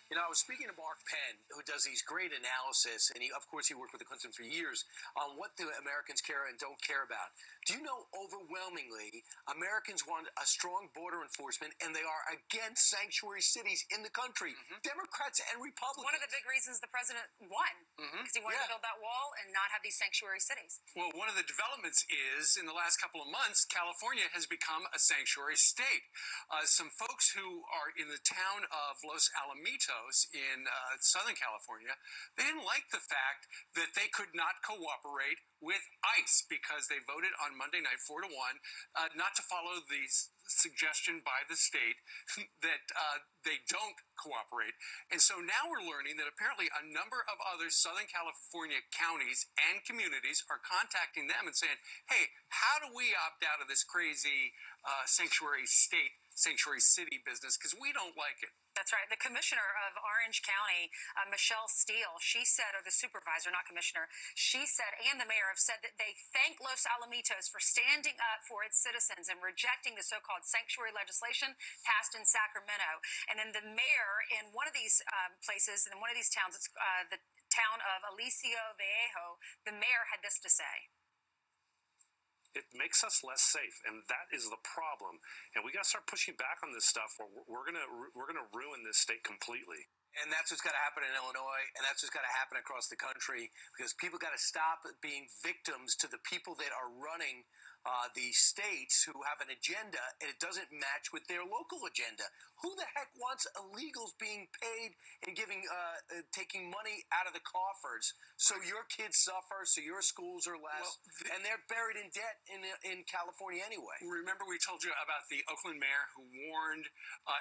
You know, I was speaking to Mark Penn, who does these great analysis, and of course, he worked with the Clintons for years on what the Americans care and don't care about. Do you know, overwhelmingly, Americans want a strong border enforcement, and they are against sanctuary cities in the country, Democrats and Republicans. One of the big reasons the president won, because he wanted to build that wall and not have these sanctuary cities. Well, one of the developments is, in the last couple of months, California has become a sanctuary state. Some folks who are in the town of Los Alamitos in Southern California, they didn't like the fact that they could not cooperate with ICE because they voted on Monday night 4-1 not to follow the suggestion by the state that they don't cooperate. And so now we're learning that apparently a number of other Southern California counties and communities are contacting them and saying, hey, how do we opt out of this crazy sanctuary state, sanctuary city business, because we don't like it. That's right. The commissioner of Orange County, Michelle Steele, she said, or the supervisor, not commissioner, she said, and the mayor have said that they thank Los Alamitos for standing up for its citizens and rejecting the so-called sanctuary legislation passed in Sacramento. And then the mayor in one of these places, in one of these towns, it's the town of Alicio Viejo, the mayor had this to say. It makes us less safe, and that is the problem. And we got to start pushing back on this stuff, or we're gonna ruin this state completely. And that's what's got to happen in Illinois, and that's what's got to happen across the country, because people got to stop being victims to the people that are running the states who have an agenda, and it doesn't match with their local agenda. Who the heck wants illegals being paid and taking money out of the coffers so your kids suffer, so your schools are less, and they're buried in debt in California anyway? Remember we told you about the Oakland mayor who warned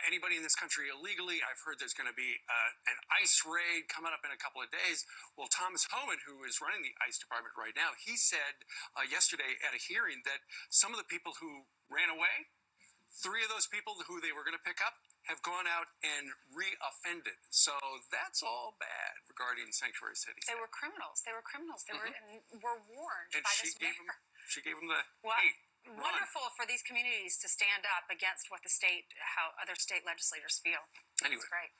anybody in this country illegally. I've heard there's going to be an ICE raid coming up in a couple of days. Well, Thomas Homan, who is running the ICE department right now, he said yesterday at a hearing that some of the people who ran away, 3 of those people who they were going to pick up have gone out and re-offended. So that's all bad regarding sanctuary cities. They were criminals. They were criminals. They were warned and by this mayor. She gave them the, hey, wonderful for these communities to stand up against what how other state legislators feel. Anyway. That's great.